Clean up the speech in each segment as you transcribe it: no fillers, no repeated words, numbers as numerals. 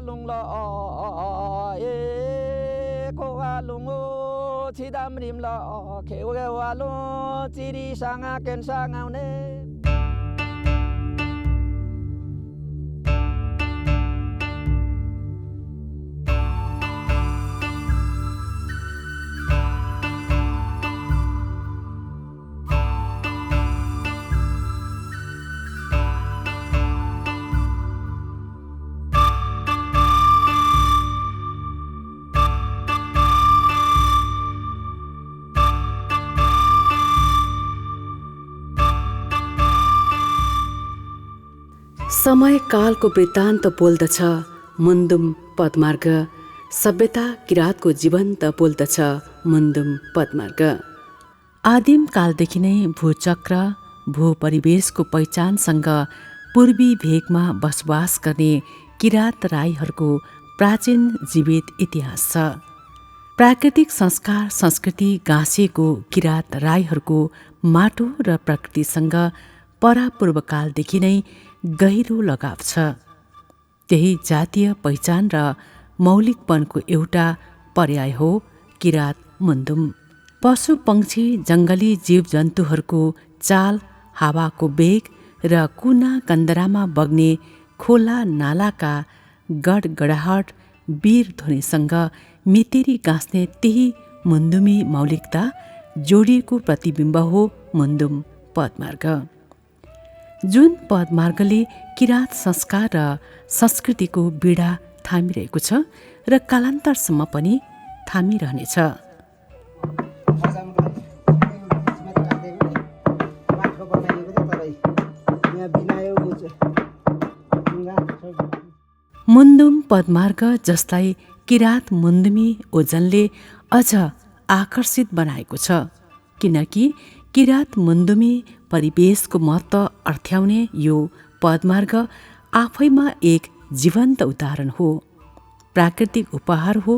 lung lo e ko lung o chi dam rim lo ke wa lo chi di sang a ken sang ao ne. समय कालको वृत्तान्त बोल्दछ मुन्दुम पदमार्ग, सभ्यता किराँतको जीवन्त बोल्दछ मुन्दुम पदमार्ग। आदिम कालदेखि नै भूचक्र भूपरिवेशको पहिचानसँग पूर्वी भेगमा बसोबास गर्ने किराँत राईहरूको प्राचीन जीवित इतिहास छ। प्राकृतिक संस्कार संस्कृति गाँसिएको किराँत राईहरूको माटो र प्रकृतिसँग परापूर्वकालदेखि नै गहिरो लगाव छ। त्यही जातीय पहिचान र मौलिकपनको एउटा पर्याय हो किराँत मुन्दुम। पशु पक्षी जङ्गली जीवजन्तुहरूको चाल, हावाको वेग र कुना कन्दरामा बग्ने खोला नालाका गडगडाहट वीर ध्वनिसँग मितेरी गाँस्ने त्यही मुन्दुमी मौलिकता जोडिएको प्रतिबिम्ब हो मुन्दुम पदमार्ग, जुन पदमार्गले किराँत संस्कार र संस्कृतिको बीडा थामिरहेको छ र कालान्तरसम्म पनि थामिरहनेछ। मुन्दुम पदमार्ग जसलाई किराँत मुन्दुमी ओजनले अझ आकर्षित बनाएको छ, किनकि किराँत मुन्दुमी परिवेशको महत्त्व अर्थ्याउने यो पदमार्ग आफैमा एक जीवन्त उदाहरण हो, प्राकृतिक उपहार हो,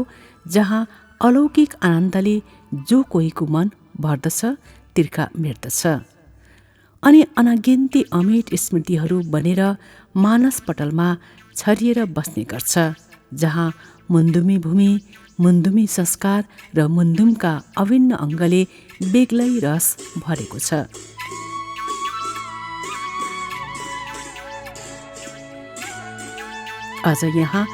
जहाँ अलौकिक आनन्दले जो कोहीको मन भर्दछ तिर्खा मेट्दछ अनि अनगिन्ती अमिट स्मृतिहरू बनेर मानसपटलमा छरिएर बस्ने गर्छ, जहाँ मुन्दुमी भूमि, मुन्दुमी संस्कार र मुन्दुमका अभिन्न अङ्गले बेग्लै रस भरेको छ। अझ यहाँ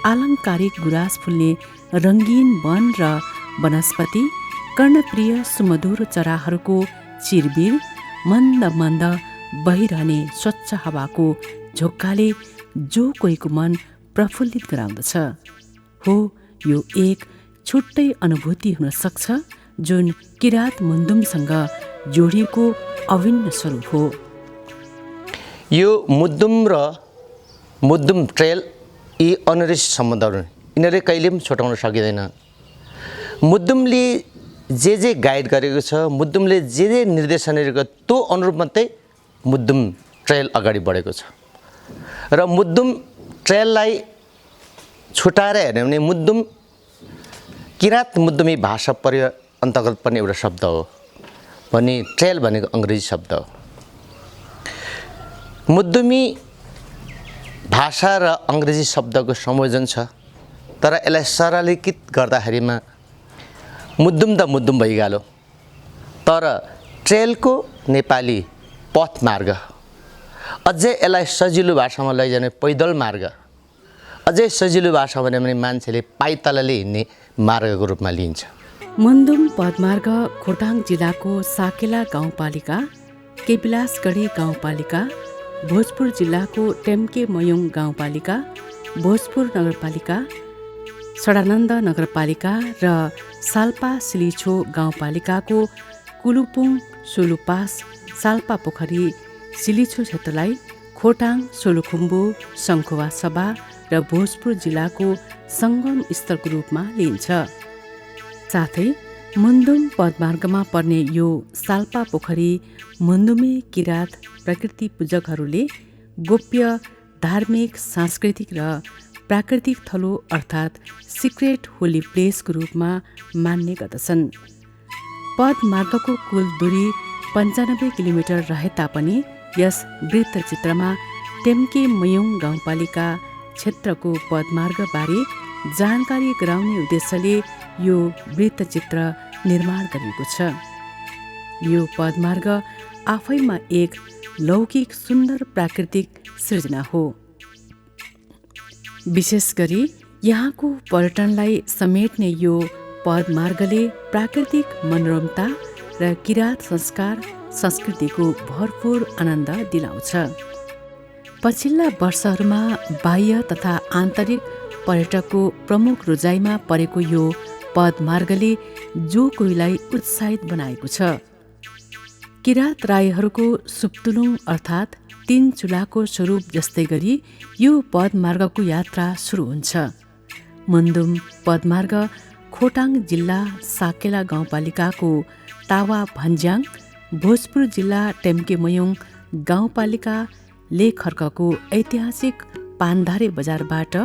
आलङ्कारिक गुराँस फुल्ने रङ्गीन वन र वनस्पति, कर्णप्रिय सुमधुर चराहरूको चिरबिर, मन्द मन्द बहिरहने स्वच्छ हावाको झोक्काले जो कोहीको मन प्रफुल्लित गराउँदछ। हो, यो एक छुट्टै अनुभूति हुन सक्छ जुन किराँत मुन्दुमसँग जोडिएको अभिन्न स्वरूप हो। यो मुद्दुम र मुद्दुम ट्रेल यी अनिर्दिष्ट सम्बन्धहरू यिनीहरूले कहिले पनि छुटाउन सकिँदैन। मुद्दुमले जे गाइड गरेको छ, मुद्दुमले जे निर्देशन गरेको त्यो अनुरूप मात्रै मुद्दुम ट्रेल अगाडि बढेको छ र मुद्दुम ट्रेललाई छुटाएर हेर्ने भने मुद्दुम किराँत मुद्दुमी भाषा अन्तर्गत पनि एउटा शब्द हो भने ट्रेल भनेको अङ्ग्रेजी शब्द हो। मुद्दुमी भाषा र अङ्ग्रेजी शब्दको संयोजन छ, तर यसलाई सरलीकृत गर्दाखेरिमा मुद्दुम त मुद्दुम भइगयो, तर ट्रेलको नेपाली पथमार्ग, अझै यसलाई सजिलो भाषामा लैजाने पैदल मार्ग, अझै सजिलो भाषा भने मान्छेले पाइतलले हिँड्ने मार्गको रूपमा लिइन्छ। मुन्दुम पदमार्ग खोटाङ जिल्लाको साकेला गाउँपालिका, केपिलासगढी गाउँपालिका, भोजपुर जिल्लाको टेम्के मयुङ गाउँपालिका, भोजपुर नगरपालिका, सडानन्द नगरपालिका र साल्पा सिलिछो गाउँपालिकाको कुलुपुङ, सोलुपास, साल्पा पोखरी, सिलिछो क्षेत्रलाई खोटाङ, सोलुखुम्बु, शङ्खुवा सभा र भोजपुर जिल्लाको सङ्गम स्थलको रूपमा लिइन्छ। साथै मुन्दुम पदमार्गमा पर्ने यो साल्पा पोखरी मुन्दुमे किराँत प्रकृति पूजकहरूले गोप्य, धार्मिक, सांस्कृतिक र प्राकृतिक थलो अर्थात् सिक्रेट होली प्लेसको रूपमा मान्ने गर्दछन्। पदमार्गको कुल दूरी 95 किलोमिटर रहे तापनि यस वृत्तचित्रमा टेम्के मयुङ गाउँपालिका, क्षेत्रको पदमार्गबारे जानकारी गराउने उद्देश्यले यो वृत्तचित्र निर्माण गरिएको छ। यो पदमार्ग आफैमा एक लौकिक सुन्दर प्राकृतिक सृजना हो। विशेष गरी यहाँको पर्यटनलाई समेट्ने यो पदमार्गले प्राकृतिक मनोरमता र किराँत संस्कृतिको भरपूर आनन्द दिलाउँछ। पछिल्ला वर्षहरूमा बाह्य तथा आन्तरिक पर्यटकको प्रमुख रोजाइमा परेको यो पदमार्गले जो कोहीलाई उत्साहित बनाएको छ। किराँत राईहरूको सुप्तुलुङ अर्थात् 3 चुलाको स्वरूप जस्तै गरी यो पदमार्गको यात्रा सुरु हुन्छ। मुन्दुम पदमार्ग खोटाङ जिल्ला साकेला गाउँपालिकाको तावा भन्ज्याङ, भोजपुर जिल्ला टेम्केमयुङ गाउँपालिका लेखर्कको ऐतिहासिक पान्धारे बजारबाट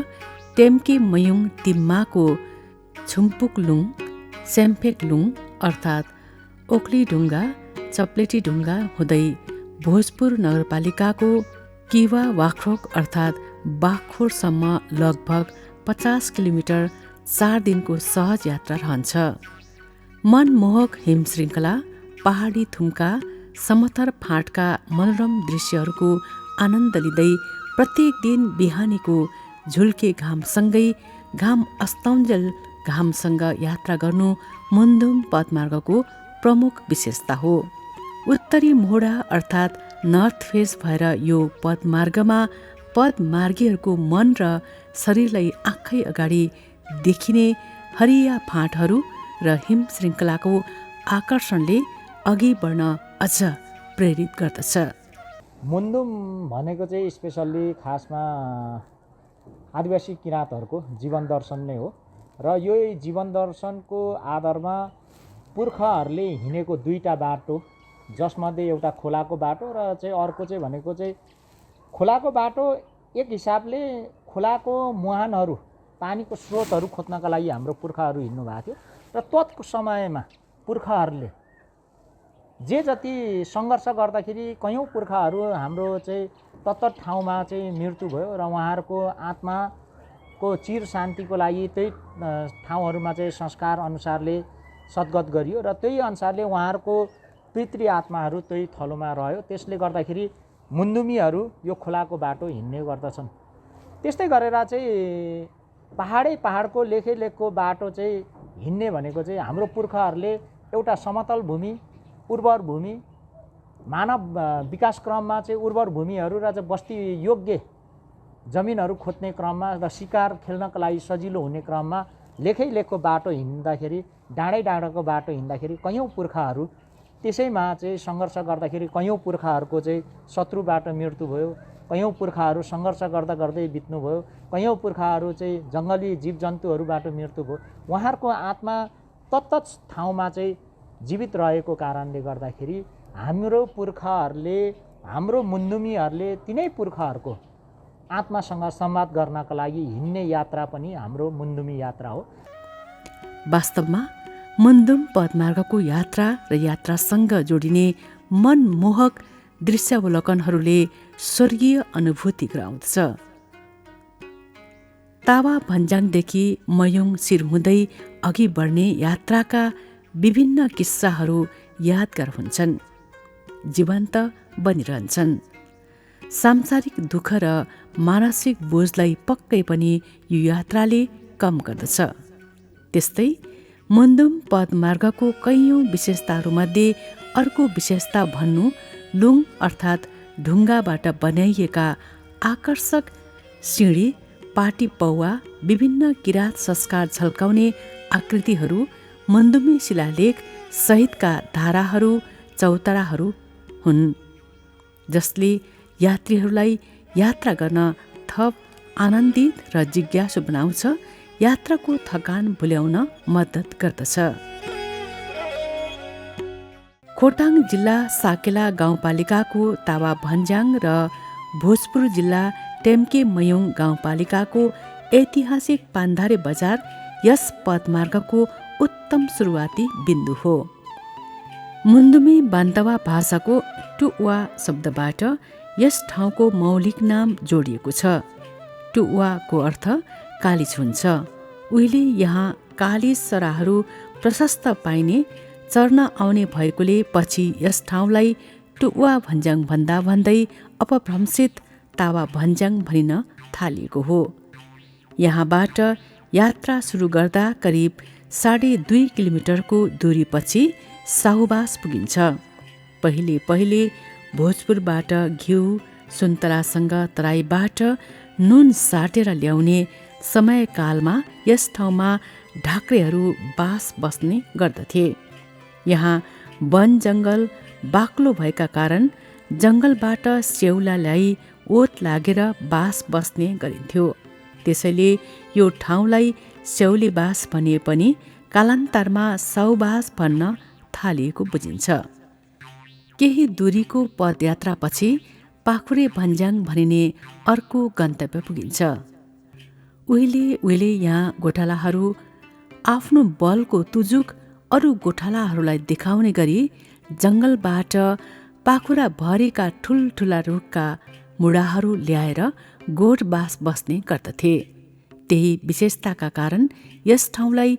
टेम्केमयुङ तिम्माको छुम्पुकलुङ, सेम्फेकलुङ अर्थात् ओक्लीढुङ्गा, चप्लेटीढुङ्गा हुँदै भोजपुर नगरपालिकाको किवा वाख्रोक अर्थात् बागखोरसम्म लगभग 50 किलोमिटर 4 दिनको सहज यात्रा रहन्छ। मनमोहक हिमश्रृङ्खला, पहाडी थुम्का, समथर फाँटका मनोरम दृश्यहरूको आनन्द लिँदै प्रत्येक दिन बिहानीको झुल्के घामसँगै घाम अस्ताउन्जेल घामसँग यात्रा गर्नु मुन्दुम पदमार्गको प्रमुख विशेषता हो। उत्तरी मोहडा अर्थात् नर्थ फेस भएर यो पदमार्गमा पदमार्गीहरूको मन र शरीरलाई आँखै अगाडि देखिने हरिया फाँटहरू र हिम श्रृङ्खलाको आकर्षणले अघि बढ्न अझ प्रेरित गर्दछ। मुन्दुम भनेको चाहिँ स्पेसल्ली खासमा आदिवासी किराँतहरूको जीवन दर्शन नै हो र यो जीवन दर्शनको आधारमा पुर्खाहरूले हिँडेको 2टा बाटो, जसमध्ये एउटा खोलाको बाटो र चाहिँ अर्को चाहिँ भनेको चाहिँ खोलाको बाटो एक हिसाबले खोलाको मुहानहरू, पानीको स्रोतहरू खोज्नका लागि हाम्रो पुर्खाहरू हिँड्नु भएको थियो र तत्को समयमा पुर्खाहरूले जे जति सङ्घर्ष गर्दाखेरि कयौँ पुर्खाहरू हाम्रो चाहिँ तत्त ठाउँमा चाहिँ मृत्यु भयो र उहाँहरूको आत्माको चिर शान्तिको लागि त्यही ठाउँहरूमा चाहिँ संस्कार अनुसारले सद्गत गरियो र त्यही अनुसारले उहाँहरूको पितृ आत्माहरू त्यही थलोमा रह्यो। त्यसले गर्दाखेरि मुन्दुमीहरू यो खोलाको बाटो हिँड्ने गर्दछन्। त्यस्तै गरेर चाहिँ पहाडको लेखेको बाटो चाहिँ हिँड्ने भनेको चाहिँ हाम्रो पुर्खाहरूले एउटा समतल भूमि, उर्वर भूमि, मानव विकास क्रममा चाहिँ उर्वर भूमिहरू र चाहिँ बस्ती योग्य जमिनहरू खोज्ने क्रममा र शिकार खेल्नको लागि सजिलो हुने क्रममा लेखको बाटो हिँड्दाखेरि, डाँडैको बाटो हिँड्दाखेरि कयौँ पुर्खाहरू त्यसैमा चाहिँ सङ्घर्ष गर्दाखेरि कयौँ पुर्खाहरूको चाहिँ शत्रुबाट मृत्यु भयो, कयौँ पुर्खाहरू सङ्घर्ष गर्दा गर्दै बित्नुभयो, कयौँ पुर्खाहरू चाहिँ जङ्गली जीवजन्तुहरूबाट मृत्यु भयो। उहाँहरूको आत्मा तत्त ठाउँमा चाहिँ जीवित रहेको कारणले गर्दाखेरि हाम्रो पुर्खाहरूले, हाम्रो मुन्दुमीहरूले तिनै पुर्खाहरूको आत्मासँग संवाद गर्नका लागि हिँड्ने यात्रा पनि हाम्रो मुन्दुमी यात्रा हो। वास्तवमा मुन्दुम पदमार्गको यात्रा र यात्रासँग जोडिने मनमोहक दृश्यावलोकनहरूले स्वर्गीय अनुभूति गराउँदछ। तावा भन्ज्याङदेखि मयुङ शिर हुँदै अघि बढ्ने यात्राका विभिन्न किस्साहरू यादगार हुन्छन्, जीवन्त बनिरहन्छन्। सांसारिक दुःख र मानसिक बोझलाई पक्कै पनि यो यात्राले कम गर्दछ। त्यस्तै मुन्दुम पदमार्गको कैयौँ विशेषताहरूमध्ये अर्को विशेषता भन्नु लुङ अर्थात् ढुङ्गाबाट बनाइएका आकर्षक सिँढी, पाटी पौवा, विभिन्न किराँत संस्कार झल्काउने आकृतिहरू, मुन्दुमी शिलालेख सहितका धाराहरू, चौताराहरू हुन्, जसले यात्रीहरूलाई यात्रा गर्न थप आनन्दित र जिज्ञासु बनाउँछ, यात्राको थकान भुल्याउन मद्दत गर्दछ। खोटाङ जिल्ला साकेला गाउँपालिकाको तावा भन्ज्याङ र भोजपुर जिल्ला टेम्केमयुङ गाउँपालिकाको ऐतिहासिक पान्धारे बजार यस पदमार्गको उत्तम सुरुवाती बिन्दु हो। मुन्दुमी बान्तवा भाषाको टुवा शब्दबाट यस ठाउँको मौलिक नाम जोडिएको छ। टुवाको अर्थ कालिज हुन्छ। उहिले यहाँ कालिज चराहरू प्रशस्त पाइने चर्न आउने भएकोले पछि यस ठाउँलाई टुवा भन्ज्याङ भन्दा भन्दै अपभ्रंशित तावा भन्ज्याङ भनिन थालिएको हो। यहाँबाट यात्रा सुरु गर्दा करिब 2.5 किलोमिटरको दूरीपछि साहुबास पुगिन्छ। पहिले पहिले भोजपुरबाट घिउ सुन्तलासँग तराईबाट नुन साटेर ल्याउने समयकालमा यस ठाउँमा ढाक्रेहरू बास बस्ने गर्दथे। यहाँ वन जङ्गल बाक्लो भएका कारण जङ्गलबाट स्याउला ल्याई ओत लागेर बास बस्ने गरिन्थ्यो। त्यसैले यो ठाउँलाई स्याउलीबास भनिए पनि कालान्तरमा साहुबास भन्न थालिएको बुझिन्छ। केही दूरीको पदयात्रापछि पाखुरे भन्ज्याङ भनिने अर्को गन्तव्य पुगिन्छ। उहिले यहाँ गोठालाहरू आफ्नो बलको तुजुक अरू गोठालाहरूलाई देखाउने गरी जङ्गलबाट पाखुरा भरिका ठुल्ठुला रुखका मुढाहरू ल्याएर गोठबास बस्ने गर्दथे। त्यही विशेषताका कारण यस ठाउँलाई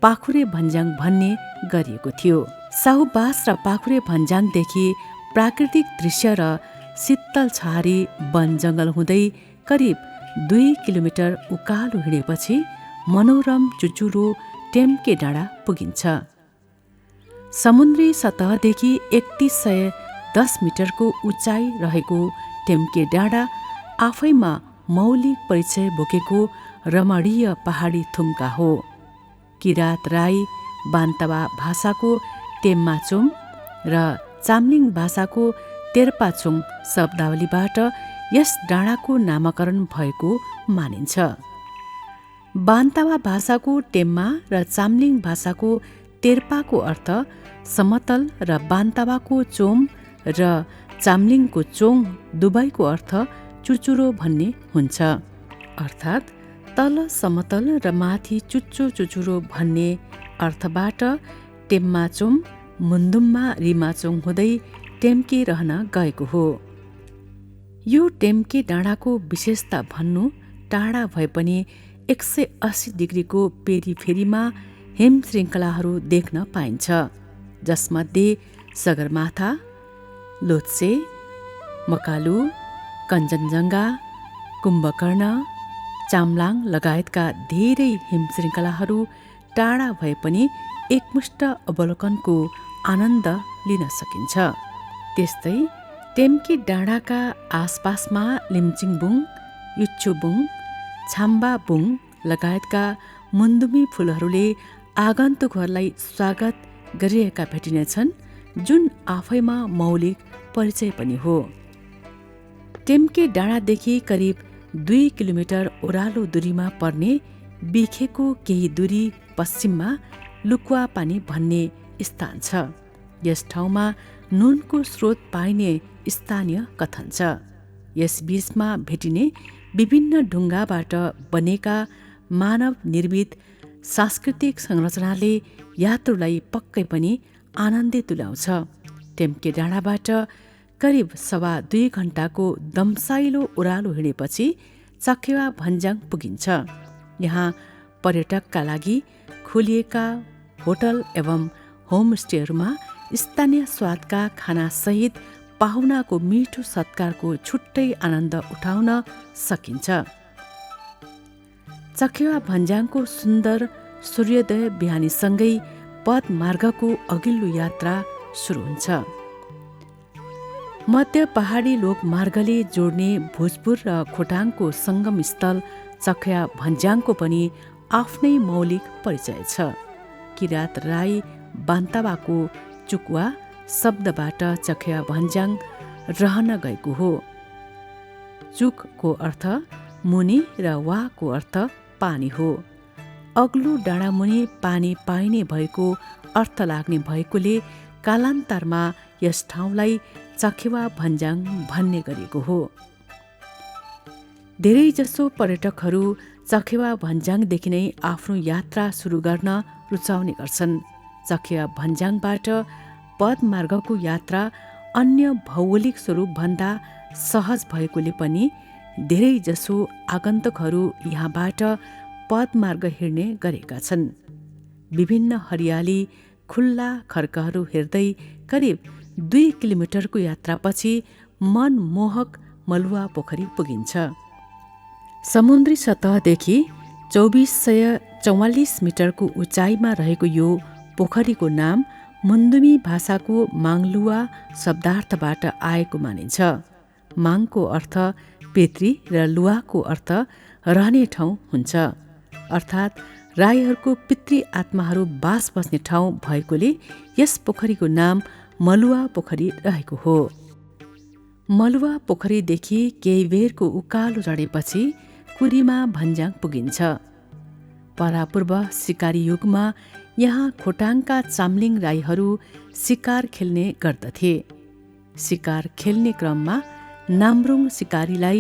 पाखुरे भन्ज्याङ भन्ने गरिएको थियो। साहुबास र पाखुरे भन्ज्याङदेखि प्राकृतिक दृश्य र शीतल छहारी वन जङ्गल हुँदै करिब 2 किलोमिटर उकालो हिँडेपछि मनोरम चुचुरो टेम्के डाँडा पुगिन्छ। समुद्री सतहदेखि 3110 मिटरको उचाइ रहेको टेम्के डाँडा आफैमा मौलिक परिचय बोकेको रमणीय पहाडी थुम्का हो। किरात राई बान्तवा भाषाको टेम्माचोङ र चाम्लिङ भाषाको तेर्पाचोङ शब्दावलीबाट यस डाँडाको नामकरण भएको मानिन्छ। बान्तवा भाषाको टेम्मा र चाम्लिङ भाषाको तेर्पाको अर्थ समतल र बान्तवाको चोम र चाम्लिङको चोङ दुवैको अर्थ चुचुरो भन्ने हुन्छ। अर्थात् तल समतल र माथि चुच्चो चुचुरो भन्ने अर्थबाट टेम्माचोम मुन्दुममा रिमाचोङ हुँदै टेम्के रहन गएको हो। यो टेम्के डाँडाको विशेषता भन्नु टाढा भए पनि 180 डिग्रीको पेरिफेरीमा हिम श्रृङ्खलाहरू देख्न पाइन्छ, जसमध्ये सगरमाथा, लोत्से, मकालु, कञ्चनजङ्घा, कुम्भकर्ण, चाम्लाङ लगायतका धेरै हिम श्रृङ्खलाहरू टाढा भए पनि एकमुष्ट अवलोकनको आनन्द लिन सकिन्छ। त्यस्तै टेम्के डाँडाका आसपासमा लिम्चिङबुङ, युच्छुबुङ, छाम्बाबुङ लगायतका मुन्दुमी फुलहरूले आगन्तुकहरूलाई स्वागत गरिएका भेटिनेछन्, जुन आफैमा मौलिक परिचय पनि हो। टेम्के डाँडादेखि करिब 2 किलोमिटर ओह्रालो दूरीमा पर्ने बिखेको केही दूरी पश्चिममा लुकुवापानी भन्ने स्थान छ। यस ठाउँमा नुनको स्रोत पाइने स्थानीय कथन छ। यस बीचमा भेटिने विभिन्न ढुङ्गाबाट बनेका मानव निर्मित सांस्कृतिक संरचनाले यात्रुलाई पक्कै पनि आनन्दित तुल्याउँछ। टेम्के डाँडाबाट करिब 2.25 घण्टाको दमसाइलो ओह्रालो हिँडेपछि चखेवा भन्ज्याङ पुगिन्छ। यहाँ पर्यटकका लागि खोलिएका होटल एवं होमस्टेहरूमा स्थानीय स्वादका खानासहित पाहुनाको मिठो सत्कारको छुट्टै आनन्द उठाउन सकिन्छ। चखेवा भन्ज्याङको सुन्दर सूर्योदय बिहानीसँगै पदमार्गको अघिल्लो यात्रा सुरु हुन्छ। मध्य पहाडी लोकमार्गले जोड्ने भोजपुर र खोटाङको सङ्गम स्थल चखेवा भन्ज्याङको पनि आफ्नै मौलिक परिचय छ। किरात राई बान्तवाको चुकुवा शब्दबाट चखेवा भन्ज्याङ रहन गएको हो। चुकको अर्थ मुनि र वाको अर्थ पानी हो। अग्लो डाँडामुनि पानी पाइने भएको अर्थ लाग्ने भएकोले कालान्तरमा यस ठाउँलाई चखेवा भन्ज्याङ भन्ने गरिएको हो। धेरैजसो पर्यटकहरू चखेवा भन्ज्याङदेखि नै आफ्नो यात्रा सुरु गर्न रुचाउने गर्छन्। चखेवा भन्ज्याङबाट पदमार्गको यात्रा अन्य भौगोलिक स्वरूपभन्दा सहज भएकोले पनि धेरैजसो आगन्तुकहरू यहाँबाट पदमार्ग हिँड्ने गरेका छन्। विभिन्न हरियाली खुल्ला खर्कहरू हेर्दै करिब 2 किलोमिटरको यात्रापछि मनमोहक मलुवा पोखरी पुगिन्छ। समुद्री सतहदेखि 2444 मिटरको उचाइमा रहेको यो पोखरीको नाम मुन्दुमी भाषाको माङलुवा शब्दार्थबाट आएको मानिन्छ। माङको अर्थ पेत्री र लुवाको अर्थ रहने ठाउँ हुन्छ, अर्थात् राईहरूको पितृ आत्माहरू बास बस्ने ठाउँ भएकोले यस पोखरीको नाम मलुवा पोखरी रहेको हो। मलुवा पोखरीदेखि केही बेरको उकालो चढेपछि कुरीमा भन्ज्याङ पुगिन्छ। परापूर्व सिकारी युगमा यहाँ खोटाङका चाम्लिङ राईहरू सिकार खेल्ने गर्दथे। सिकार खेल्ने क्रममा नाम्रुङ सिकारीलाई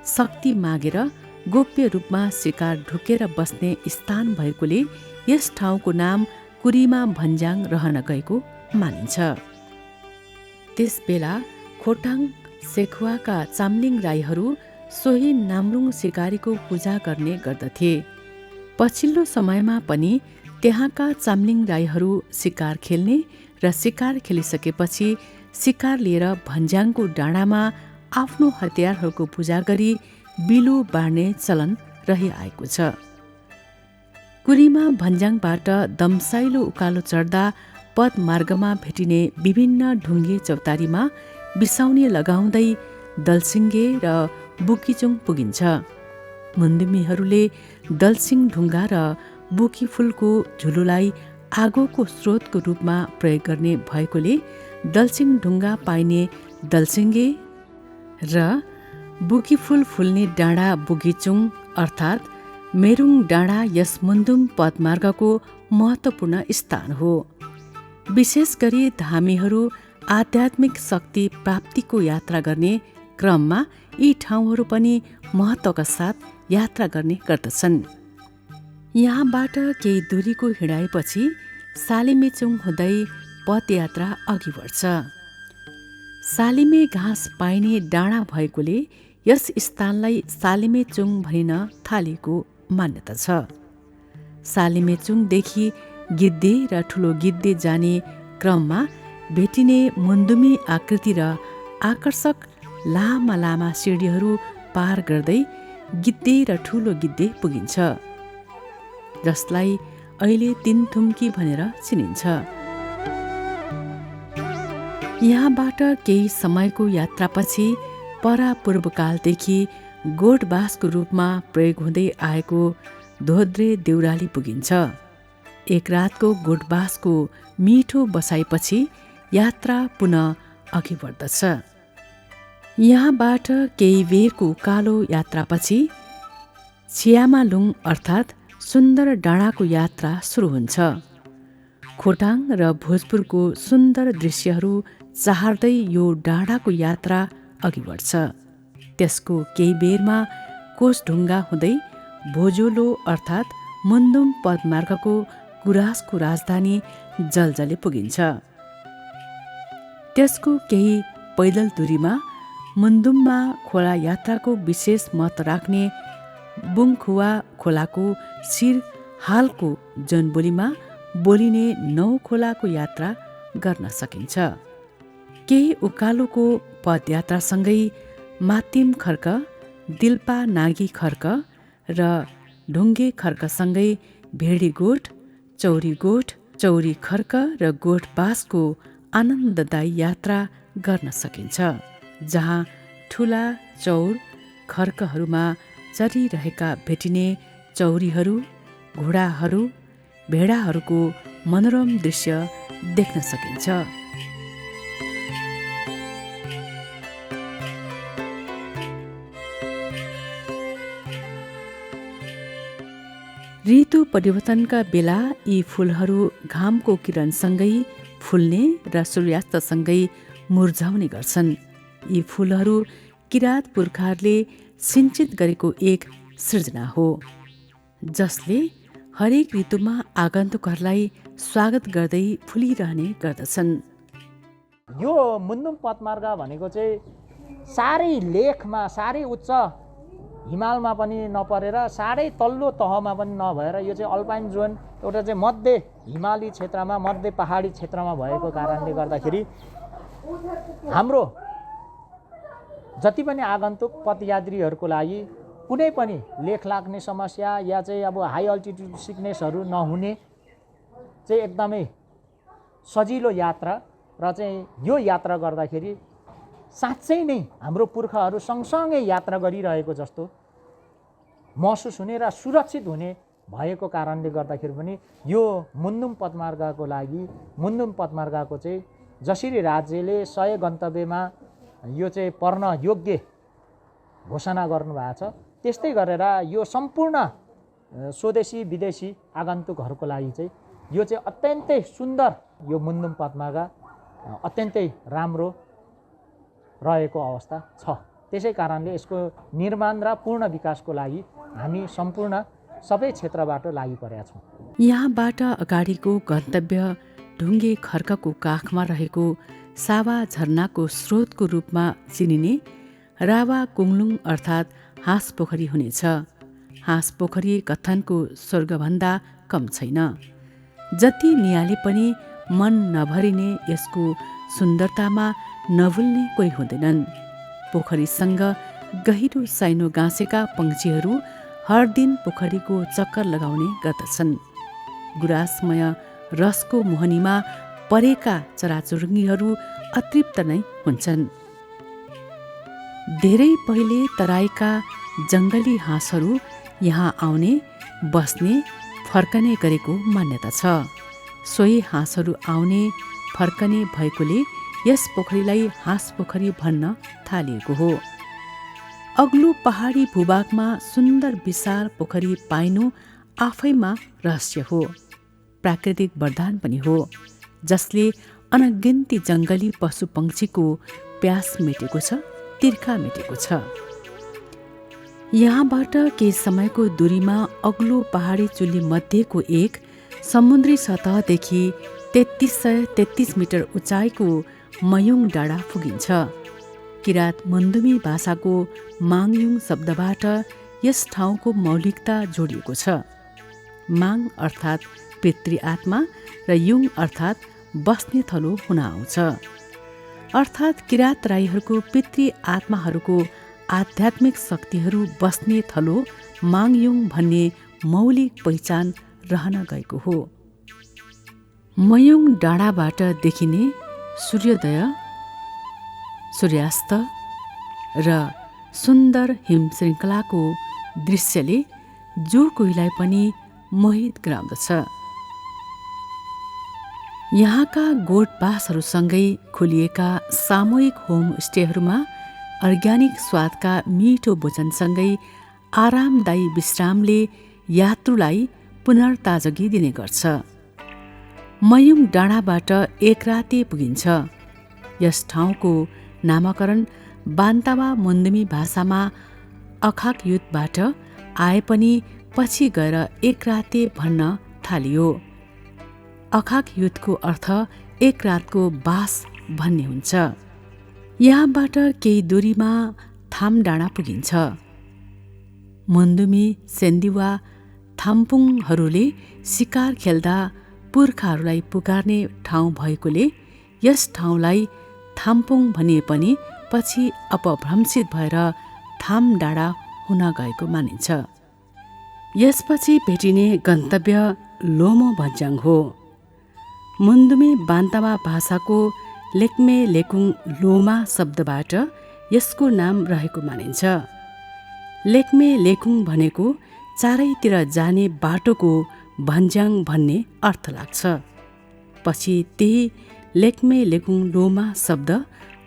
शक्ति मागेर गोप्य रूपमा शिकार ढुकेर बस्ने स्थान भएकोले यस ठाउँको नाम कुरीमा भन्ज्याङ रहन गएको मानिन्छ। त्यसबेला खोटाङ सेखुवाका चाम्लिङ राईहरू सोही नाम्रुङ सिकारीको पूजा गर्ने गर्दथे। पछिल्लो समयमा पनि त्यहाँका चाम्लिङ राईहरू शिकार खेल्ने र शिकार खेलिसकेपछि शिकार लिएर भन्ज्याङको डाँडामा आफ्नो हतियारहरूको पूजा गरी बिलो बाँड्ने चलन रहिआएको छ। कुरीमा भन्ज्याङबाट दमसाइलो उकालो चढ्दा पदमार्गमा भेटिने विभिन्न ढुङ्गे चौतारीमा बिसाउने लगाउँदै दलसिङ्गे र बुकीचुङ पुगिन्छ। मुन्दुमीहरूले दलसिङ ढुङ्गा र बुकी फुलको झुलुलाई आगोको स्रोतको रूपमा प्रयोग गर्ने भएकोले दलसिङ ढुङ्गा पाइने दलसिङ्गे र बुकी फुल फुल्ने डाँडा बुकीचुङ अर्थात् मेरुङ डाँडा यस मुन्दुम पदमार्गको महत्त्वपूर्ण स्थान हो। विशेष गरी धामीहरू आध्यात्मिक शक्ति प्राप्तिको यात्रा गर्ने क्रममा यी ठाउँहरू पनि महत्त्वका साथ यात्रा गर्ने गर्दछन्। यहाँबाट केही दूरीको हिँडाइपछि सालिमेचुङ हुँदै पदयात्रा अघि बढ्छ। सालिमे घाँस पाइने डाँडा भएकोले यस स्थानलाई सालिमेचुङ भनिन थालेको मान्यता छ। सालिमेचुङदेखि गिद्धे र ठुलो गिद्धे जाने क्रममा भेटिने मुन्दुमी आकृति र आकर्षक लामा लामा सिँढीहरू पार गर्दै गिद्धे र ठुलो गिद्धे पुगिन्छ, जसलाई अहिले तिनथुम्की भनेर चिनिन्छ। यहाँबाट केही समयको यात्रापछि परापूर्वकालदेखि गोठबासको रूपमा प्रयोग हुँदै आएको धोद्रे देउराली पुगिन्छ। एक रातको गोठबासको मिठो बसाइपछि यात्रा पुनः अघि बढ्दछ। यहाँबाट केही बेरको उकालो यात्रापछि छियामालुङ अर्थात् सुन्दर डाँडाको यात्रा सुरु हुन्छ। खोटाङ र भोजपुरको सुन्दर दृश्यहरू चाहर्दै यो डाँडाको यात्रा अघि बढ्छ। त्यसको केही बेरमा कोषढुङ्गा हुँदै भोजोलो अर्थात् मुन्दुम पदमार्गको गुराँसको राजधानी जलजले पुगिन्छ। त्यसको केही पैदल दूरीमा मुन्दुममा खोला यात्राको विशेष महत्त्व राख्ने बुङखुवा खोलाको शिर हालको जनबोलीमा बोलिने 9 खोलाको यात्रा गर्न सकिन्छ। केही उकालोको पदयात्रासँगै मातिम खर्क, दिल्पा नागी खर्क र ढुङ्गे खर्कसँगै भेडी गोठ, चौरी खर्क र गोठबासको आनन्ददायी यात्रा गर्न सकिन्छ, जहाँ ठुला चौर खर्कहरूमा चरिरहेका भेटिने चौरीहरू, घोडाहरू, भेडाहरूको मनोरम दृश्य देख्न सकिन्छ। ऋतु परिवर्तनका बेला यी फूलहरू घामको किरणसँगै फुल्ने र सूर्यास्तसँगै मुर्झाउने गर्छन्। यी फूलहरू किराँत पुर्खाहरूले सिञ्चित गरेको एक सृजना हो, जसले हरेक ऋतुमा आगन्तुकहरूलाई स्वागत गर्दै फुलिरहने गर्दछन्। यो मुन्दुम पदमार्ग भनेको चाहिँ साह्रै लेखमा साह्रै उच्च हिमालमा पनि नपरेर साह्रै तल्लो तहमा पनि नभएर यो चाहिँ अल्पाइन जोन एउटा चाहिँ मध्य हिमाली क्षेत्रमा मध्य पहाडी क्षेत्रमा भएको कारणले गर्दाखेरि हाम्रो जति पनि आगन्तुक पदयात्रीहरूको लागि कुनै पनि लेख लाग्ने समस्या या चाहिँ अब हाई अल्टिट्युड सिकनेसहरू नहुने चाहिँ एकदमै सजिलो यात्रा र चाहिँ यो यात्रा गर्दाखेरि साँच्चै नै हाम्रो पुर्खाहरू सँगसँगै यात्रा गरिरहेको जस्तो महसुस हुने र सुरक्षित हुने भएको कारणले गर्दाखेरि पनि यो मुन्दुम पदमार्गको लागि मुन्दुम पदमार्गको चाहिँ जसरी राज्यले 100 गन्तव्यमा यो चाहिँ पर्न योग्य घोषणा गर्नुभएको छ त्यस्तै गरेर यो सम्पूर्ण स्वदेशी विदेशी आगन्तुकहरूको लागि चाहिँ यो चाहिँ अत्यन्तै सुन्दर यो मुन्दुम पदमार्ग अत्यन्तै राम्रो रहेको अवस्था छ। त्यसै कारणले यसको निर्माण र पूर्ण विकासको लागि हामी सम्पूर्ण सबै क्षेत्रबाट लागि परेका छौँ। यहाँबाट अगाडिको गन्तव्य ढुङ्गे खर्कको काखमा रहेको सावा झरनाको स्रोतको रूपमा चिनिने रावा कुङलुङ अर्थात् हाँस पोखरी हुनेछ। हाँस पोखरी कथनको स्वर्गभन्दा कम छैन। जति नियाले पनि मन नभरिने यसको सुन्दरतामा नभुल्ने कोही हुँदैनन्। पोखरीसँग गहिरो साइनो गाँसेका पंक्षीहरू हर दिन पोखरीको चक्कर लगाउने गर्दछन्। गुराँसमय रसको मोहनीमा परेका चराचुरुङ्गीहरू अतृप्त नै हुन्छन्। धेरै पहिले तराईका जङ्गली हाँसहरू यहाँ आउने, बस्ने, फर्कने गरेको मान्यता छ। सोही हाँसहरू आउने, फर्कने भएकोले यस पोखरीलाई हाँस पोखरी भन्न थालिएको हो। अग्लो पहाडी भूभागमा सुन्दर विशाल पोखरी पाइनु आफैमा रहस्य हो, प्राकृतिक वरदान पनि हो, जसले अनगिन्ती जङ्गली पशु पंक्षीको प्यास मेटेको छ, तिर्खा मेटेको छ। यहाँबाट केही समयको दूरीमा अग्लो पहाडी चुल्ली मध्येको एक समुद्री सतहदेखि 3333 मिटर उचाइको मयुङ डाँडा पुगिन्छ। किरात मुन्दुमी भाषाको माङयुङ शब्दबाट यस ठाउँको मौलिकता जोडिएको छ। माङ अर्थात् पितृ आत्मा र युङ अर्थात् बस्ने थलो हुन आउँछ। अर्थात् किरात राईहरूको पितृ आत्माहरूको आध्यात्मिक शक्तिहरू बस्ने थलो माङयुङ भन्ने मौलिक पहिचान रहन गएको हो। मयुङ डाँडाबाट देखिने सूर्योदय, सूर्यास्त र सुन्दर हिमश्रृङ्खलाको दृश्यले जो कोहीलाई पनि मोहित गराउँदछ। यहाँका गोठबासहरूसँगै खोलिएका सामूहिक होमस्टेहरूमा अर्ग्यानिक स्वादका मिठो भोजनसँगै आरामदायी विश्रामले यात्रुलाई पुनर्ताजगी दिने गर्छ। मयुङ डाँडाबाट एक राति पुगिन्छ। यस ठाउँको नामकरण बान्तावा मुन्दुमी भाषामा अखाक युद्धबाट आए पनि पछि गएर एक राति भन्न थालियो। अखाक युद्धको अर्थ एक रातको बास भन्ने हुन्छ। यहाँबाट केही दूरीमा थाम डाँडा पुगिन्छ। मुन्दुमी, सेन्दिवा, थाम्पुङहरूले शिकार खेल्दा पुर्खाहरूलाई पुकार्ने ठाउँ भएकोले यस ठाउँलाई थाम्पुङ भनिए पनि पछि अपभ्रंशित भएर थाम डाँडा हुन गएको मानिन्छ। यसपछि भेटिने गन्तव्य लोमो भन्ज्याङ हो। मुन्दुमी बान्तावा भाषाको लेक्मे लेकुङ लोमा शब्दबाट यसको नाम रहेको मानिन्छ। लेक्मे लेकुङ भनेको चारैतिर जाने बाटोको भन्ज्याङ भन्ने अर्थ लाग्छ। पछि त्यही लेक्मे लेकुङ लोमा शब्द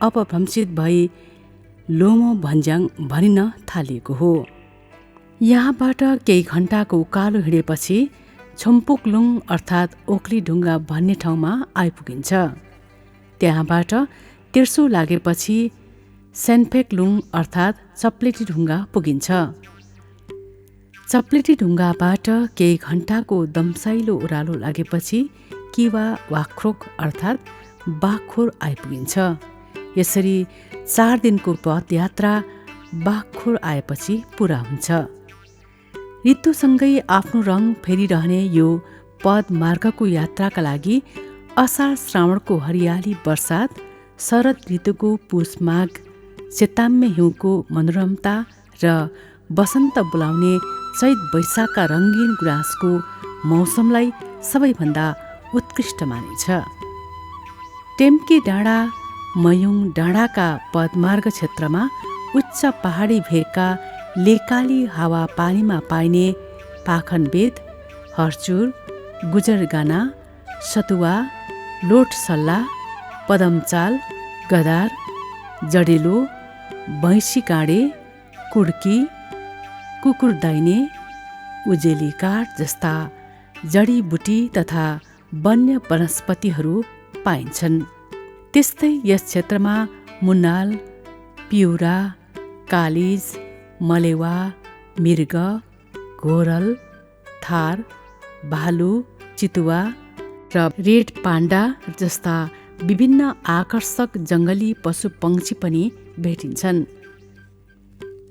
अपभ्रंशित भई लोमो भन्ज्याङ भनिन थालिएको हो। यहाँबाट केही घण्टाको उकालो हिँडेपछि छम्पुकलुङ अर्थात् ओखली ढुङ्गा भन्ने ठाउँमा आइपुगिन्छ। त्यहाँबाट तेर्सो लागेपछि सेन्फेकलुङ अर्थात् चप्लेटी ढुङ्गा पुगिन्छ। चप्लेटी ढुङ्गाबाट केही घण्टाको दमसाइलो ओह्रालो लागेपछि किवा वाख्रोक अर्थात् बाघखोर आइपुगिन्छ। यसरी 4 दिनको पदयात्रा बाघखोर आएपछि पुरा हुन्छ। ऋतुसँगै आफ्नो रङ फेरिरहने यो पदमार्गको यात्राका लागि असार श्रावणको हरियाली बर्सात, शरद ऋतुको पुष माघ, चेताम्मे हिउँको मनोरमता र वसन्त बोलाउने चैत वैशाखका रङ्गीन गुराँसको मौसमलाई सबैभन्दा उत्कृष्ट मानिन्छ। टेम्की डाँडा, मयुङ डाँडाका पदमार्ग क्षेत्रमा उच्च पहाडी भेगका लेकाली हावापानीमा पाइने पाखनबेत, हर्चुर, गुजरगाना, सतुवा, लोटसल्ला, पदमचाल, गदार, जडेलो, भैँसी काँडे, कुड्की, कुकुरदाइने, उजेली काठ जस्ता जडीबुटी तथा वन्य वनस्पतिहरू पाइन्छन्। त्यस्तै यस क्षेत्रमा मुन्नाल, पिउरा, कालिज, मलेवा, मृग, घोरल, थार, भालु, चितुवा र रेड पाण्डा जस्ता विभिन्न आकर्षक जङ्गली पशुपक्षी पनि भेटिन्छन्।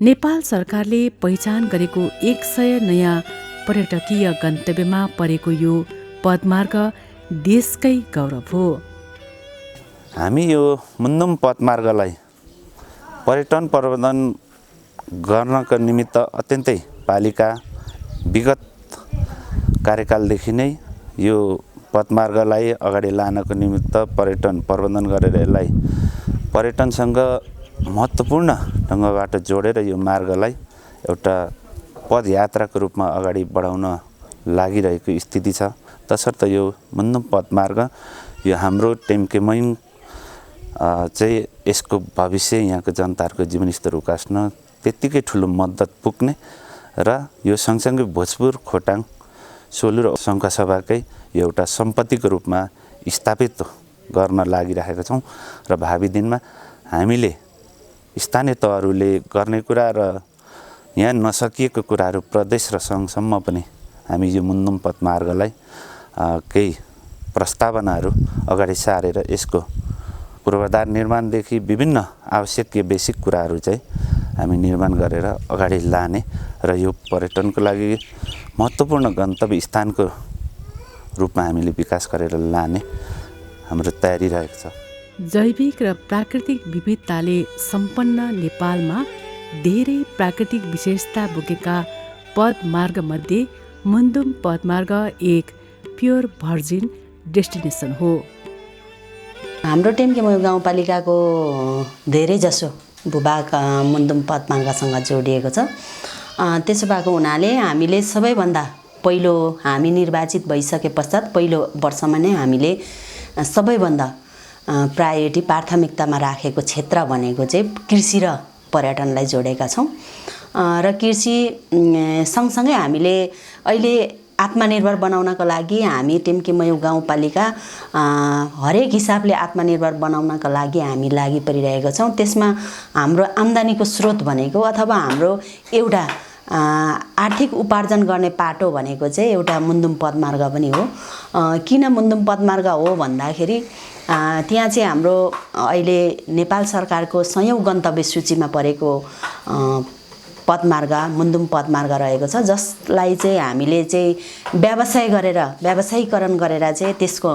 नेपाल सरकारले पहिचान गरेको 100 नयाँ पर्यटकीय गन्तव्यमा परेको यो पदमार्ग देशकै गौरव हो। हामी यो मुन्दुम पदमार्गलाई पर्यटन प्रबन्धन गर्नका निमित्त अत्यन्तै पालिका विगत कार्यकालदेखि नै यो पदमार्गलाई अगाडि लानको निमित्त पर्यटन प्रबन्धन गरेर यसलाई पर्यटनसँग महत्त्वपूर्ण ढङ्गबाट जोडेर यो मार्गलाई एउटा पदयात्राको रूपमा अगाडि बढाउन लागिरहेको स्थिति छ। तसर्थ यो मुन्दुम पदमार्ग यो हाम्रो टेम्के मयुङ चाहिँ यसको भविष्य यहाँको जनताहरूको जीवनस्तर उकास्न त्यत्तिकै ठुलो मद्दत पुग्ने र यो सँगसँगै भोजपुर, खोटाङ, सोलु र सङ्खुवासभाकै एउटा सम्पत्तिको रूपमा स्थापित गर्न लागिरहेका छौँ र भावी दिनमा हामीले स्थानीय तहहरूले गर्ने कुरा र यहाँ नसकिएको कुराहरू प्रदेश र सङ्घसम्म पनि हामी यो मुन्दुम पदमार्गलाई केही प्रस्तावनाहरू अगाडि सारेर यसको पूर्वाधार निर्माणदेखि विभिन्न आवश्यक बेसिक कुराहरू चाहिँ हामी निर्माण गरेर अगाडि लाने र यो पर्यटनको लागि महत्त्वपूर्ण गन्तव्य स्थानको रूपमा हामीले विकास गरेर लाने हाम्रो तयारी रहेको छ। जैविक र प्राकृतिक विविधताले सम्पन्न नेपालमा धेरै प्राकृतिक विशेषता बोकेका पदमार्गमध्ये मुन्दुम पदमार्ग एक प्योर भर्जिन डेस्टिनेसन हो। हाम्रो टेम्के मयुङ गाउँपालिकाको धेरैजसो भूभाग मुन्दुम पदमार्गसँग जोडिएको छ। त्यसो भएको हुनाले हामीले सबैभन्दा पहिलो हामी निर्वाचित भइसके पश्चात पहिलो वर्षमा नै हामीले सबैभन्दा प्रायोरिटी प्राथमिकतामा राखेको क्षेत्र भनेको चाहिँ कृषि र पर्यटनलाई जोडेका छौँ। र कृषि सँगसँगै हामीले अहिले आत्मनिर्भर बनाउनको लागि हामी टेम्के मयुङ गाउँपालिका हरेक हिसाबले आत्मनिर्भर बनाउनका लागि हामी लागि परिरहेका छौँ। त्यसमा हाम्रो आम्दानीको स्रोत भनेको अथवा हाम्रो एउटा आर्थिक उपार्जन गर्ने पाटो भनेको चाहिँ एउटा मुन्दुम पदमार्ग पनि हो। किन मुन्दुम पदमार्ग हो भन्दाखेरि त्यहाँ चाहिँ हाम्रो अहिले नेपाल सरकारको 100औं गन्तव्य सूचीमा परेको पदमार्ग मुन्दुम पदमार्ग रहेको छ, जसलाई चाहिँ हामीले चाहिँ व्यावसायीकरण गरेर चाहिँ त्यसको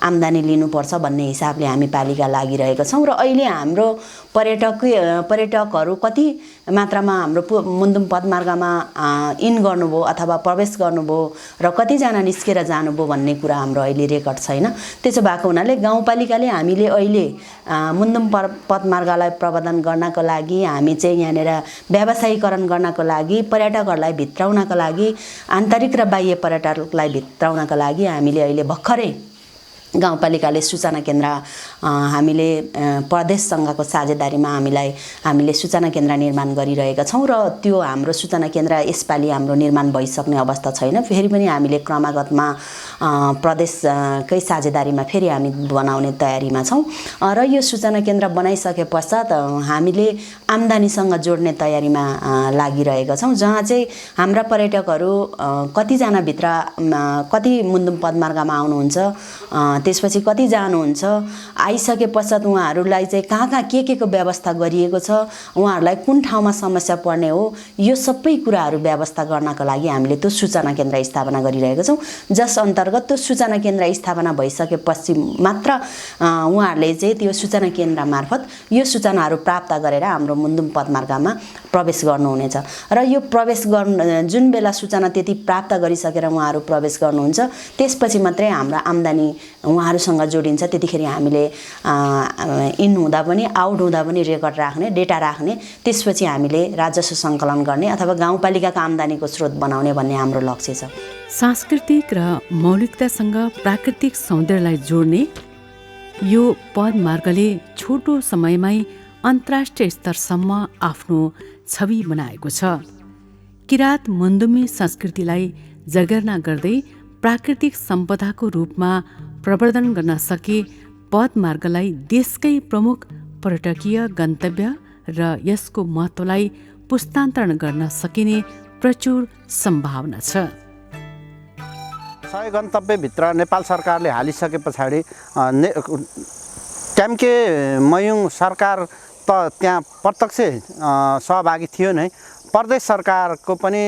आम्दानी लिनुपर्छ भन्ने हिसाबले हामी पालिका लागिरहेका छौँ। र अहिले हाम्रो पर्यटकहरू कति मात्रामा हाम्रो मुन्दुम पदमार्गमा इन गर्नुभयो अथवा प्रवेश गर्नुभयो र कतिजना निस्केर जानुभयो भन्ने कुरा हाम्रो अहिले रेकर्ड छैन। त्यसो भएको हुनाले गाउँपालिकाले हामीले अहिले मुन्दुम पदमार्गलाई प्रबन्धन गर्नको लागि हामी चाहिँ यहाँनिर व्यावसायीकरण गर्नको लागि पर्यटकहरूलाई भित्राउनका लागि आन्तरिक र बाह्य पर्यटकलाई भित्राउनका लागि हामीले अहिले भर्खरै गाउँपालिकाले सूचना केन्द्र हामीले प्रदेश सङ्घको साझेदारीमा हामीले सूचना केन्द्र निर्माण गरिरहेका छौँ र त्यो हाम्रो सूचना केन्द्र यसपालि हाम्रो निर्माण भइसक्ने अवस्था छैन। फेरि पनि हामीले क्रमागतमा प्रदेशकै साझेदारीमा फेरि हामी बनाउने तयारीमा छौँ र यो सूचना केन्द्र बनाइसके पश्चात हामीले आम्दानीसँग जोड्ने तयारीमा लागिरहेका छौँ, जहाँ चाहिँ हाम्रा पर्यटकहरू कतिजना भित्र कति मुन्दुम पदमार्गमा आउनुहुन्छ त्यसपछि कति जानुहुन्छ, आइसके पश्चात उहाँहरूलाई चाहिँ कहाँ के को व्यवस्था गरिएको छ, उहाँहरूलाई कुन ठाउँमा समस्या पर्ने हो, यो सबै कुराहरू व्यवस्था गर्नका लागि हामीले त्यो सूचना केन्द्र स्थापना गरिरहेका छौँ। जस अन्तर्गत त्यो सूचना केन्द्र स्थापना भइसकेपछि मात्र उहाँहरूले चाहिँ त्यो सूचना केन्द्र मार्फत यो सूचनाहरू प्राप्त गरेर हाम्रो मुन्दुम पदमार्गमा प्रवेश गर्नुहुनेछ। र यो प्रवेश गर्न जुन बेला सूचना त्यति प्राप्त गरिसकेर उहाँहरू प्रवेश गर्नुहुन्छ, त्यसपछि मात्रै हाम्रो आम्दानी उहाँहरूसँग जोडिन्छ। त्यतिखेर हामीले इन हुँदा पनि आउट हुँदा पनि रेकर्ड राख्ने, डेटा राख्ने, त्यसपछि हामीले राजस्व सङ्कलन गर्ने अथवा गाउँपालिकाको आम्दानीको स्रोत बनाउने भन्ने हाम्रो लक्ष्य छ। सांस्कृतिक र मौलिकतासँग प्राकृतिक सौन्दर्यलाई जोड्ने यो पदमार्गले छोटो समयमै अन्तर्राष्ट्रिय स्तरसम्म आफ्नो छवि बनाएको छ। किराँत मुन्दुमी संस्कृतिलाई जगेर्ना गर्दै प्राकृतिक सम्पदाको रूपमा प्रवर्धन गर्न सके पदमार्गलाई देशकै प्रमुख पर्यटकीय गन्तव्य र यसको महत्त्वलाई पुस्तान्तरण गर्न सकिने प्रचुर सम्भावना छ। 100 गन्तव्यभित्र नेपाल सरकारले हालिसके पछाडि ट्याम्के मयुङ सरकार त त्यहाँ प्रत्यक्ष सहभागी थियो नै। प्रदेश सरकारको पनि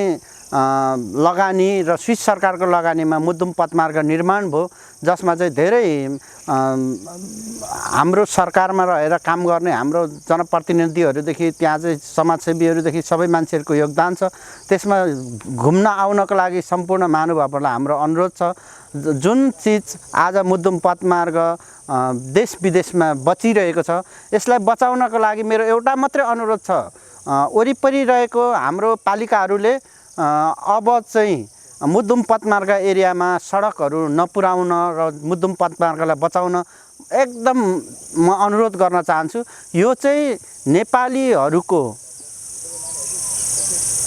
लगानी र स्विस सरकारको लगानीमा मुद्दुम पदमार्ग निर्माण भयो, जसमा चाहिँ धेरै हाम्रो सरकारमा रहेर काम गर्ने हाम्रो जनप्रतिनिधिहरूदेखि त्यहाँ चाहिँ समाजसेवीहरूदेखि सबै मान्छेहरूको योगदान छ। त्यसमा घुम्न आउनको लागि सम्पूर्ण महानुभावहरूलाई हाम्रो अनुरोध छ। जुन चिज आज मुद्दुम पदमार्ग देश विदेशमा बचिरहेको छ, यसलाई बचाउनको लागि मेरो एउटा मात्रै अनुरोध छ। वरिपरि रहेको हाम्रो पालिकाहरूले अब चाहिँ मुद्दुम पदमार्ग एरियामा सडकहरू नपुर्याउन र मुद्दुम पदमार्गलाई बचाउन एकदम म अनुरोध गर्न चाहन्छु। यो चाहिँ नेपालीहरूको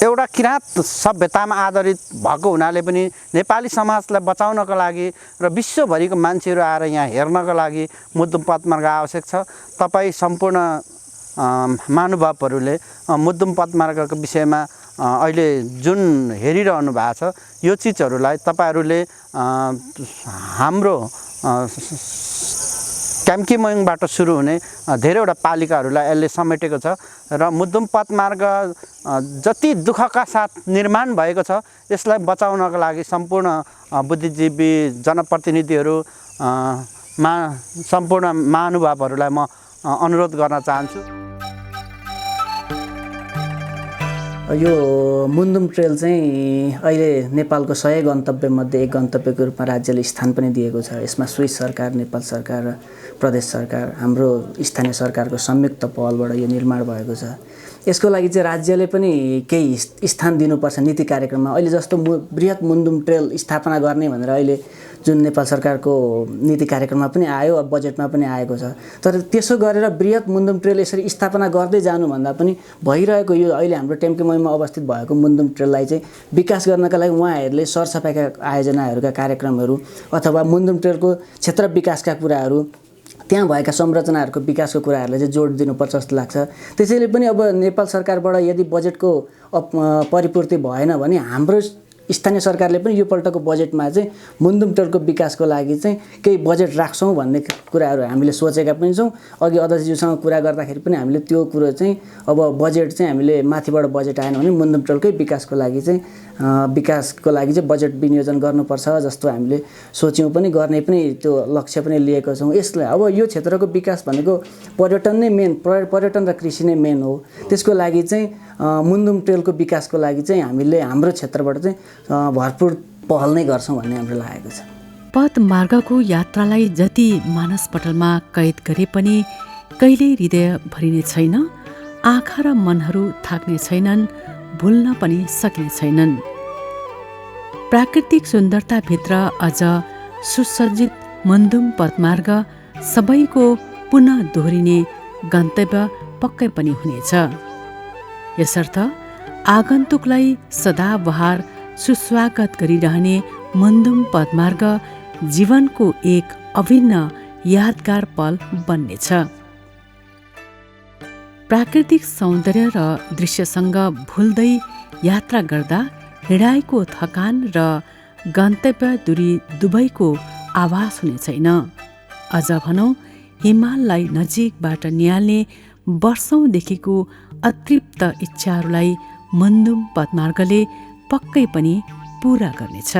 एउटा किराँत सभ्यतामा आधारित भएको हुनाले पनि नेपाली समाजलाई बचाउनको लागि र विश्वभरिको मान्छेहरू आएर यहाँ हेर्नको लागि मुद्दुम पदमार्ग आवश्यक छ। तपाईँ सम्पूर्ण महानुभावहरूले मुद्दुम पदमार्गको विषयमा अहिले जुन हेरिरहनु भएको छ, यो चिजहरूलाई तपाईँहरूले हाम्रो ट्याम्के मयुङबाट सुरु हुने धेरैवटा पालिकाहरूलाई यसले समेटेको छ र मुद्दुम पदमार्ग जति दुःखका साथ निर्माण भएको छ, यसलाई बचाउनको लागि सम्पूर्ण बुद्धिजीवी जनप्रतिनिधिहरू सम्पूर्ण महानुभावहरूलाई म अनुरोध गर्न चाहन्छु। यो मुन्दुम ट्रेल चाहिँ अहिले नेपालको 100 गन्तव्यमध्ये एक गन्तव्यको रूपमा राज्यले स्थान पनि दिएको छ। यसमा स्विस सरकार, नेपाल सरकार र प्रदेश सरकार, हाम्रो स्थानीय सरकारको संयुक्त पहलबाट यो निर्माण भएको छ। यसको लागि चाहिँ राज्यले पनि केही स्थान दिनुपर्छ नीति कार्यक्रममा। अहिले जस्तो बृहत मुन्दुम ट्रेल स्थापना गर्ने भनेर अहिले जुन नेपाल सरकारको नीति कार्यक्रममा पनि आयो, अब बजेटमा पनि आएको छ। तर त्यसो गरेर बृहत मुन्दुम ट्रेल यसरी स्थापना गर्दै जानुभन्दा पनि भइरहेको यो अहिले हाम्रो टेम्के मयुङमा अवस्थित भएको मुन्दुम ट्रेललाई चाहिँ विकास गर्नका लागि उहाँहरूले सरसफाइका आयोजनाहरूका कार्यक्रमहरू अथवा मुन्दुम ट्रेलको क्षेत्र विकासका कुराहरू, त्यहाँ भएका संरचनाहरूको विकासको कुराहरूलाई चाहिँ जोड दिनुपर्छ जस्तो लाग्छ। त्यसैले पनि अब नेपाल सरकारबाट यदि बजेटको परिपूर्ति भएन भने हाम्रो स्थानीय सरकारले पनि यो पल्टको बजेटमा चाहिँ मुन्दुम ट्रेलको विकासको लागि चाहिँ केही बजेट राख्छौँ भन्ने कुराहरू हामीले सोचेका पनि छौँ। अघि अध्यक्षज्यूसँग कुरा गर्दाखेरि पनि हामीले त्यो कुरो चाहिँ अब बजेट चाहिँ हामीले माथिबाट बजेट आएन भने मुन्दुम ट्रेलकै विकासको लागि चाहिँ बजेट विनियोजन गर्नुपर्छ जस्तो हामीले सोच्यौँ पनि, गर्ने पनि त्यो लक्ष्य पनि लिएको छौँ। यसलाई अब यो क्षेत्रको विकास भनेको पर्यटन नै मेन, पर्यटन र कृषि नै मेन हो। त्यसको लागि चाहिँ मुन्दुम ट्रेलको विकासको लागि चाहिँ हामीले हाम्रो क्षेत्रबाट चाहिँ भरपुर पहल नै गर्छौँ भन्ने हाम्रो लागेको छ। पदमार्गको यात्रालाई जति मानसपटलमा कैद गरे पनि कहिल्यै हृदय भरिने छैन, आँखा र मनहरू थाक्ने छैनन्, भुल्न पनि सक्ने छैनन्। प्राकृतिक सुन्दरताभित्र अझ सुसज्जित मुन्दुम पदमार्ग सबैको पुनः दोहोरिने गन्तव्य पक्कै पनि हुनेछ। यसर्थ आगन्तुकलाई सदाबहार सुस्वागत गरिरहने मुन्दुम पदमार्ग जीवनको एक अभिन्न यादगार पल बन्नेछ। प्राकृतिक सौन्दर्य र दृश्यसँग भुल्दै यात्रा गर्दा हिँडाइको थकान र गन्तव्य दूरी दुवैको आभास हुने छैन। अझ भनौँ हिमाललाई नजिकबाट निहाल्ने वर्षौँदेखिको अतृप्त इच्छाहरूलाई मुन्दुम पदमार्गले पक्कै पनि पूरा गर्नेछ।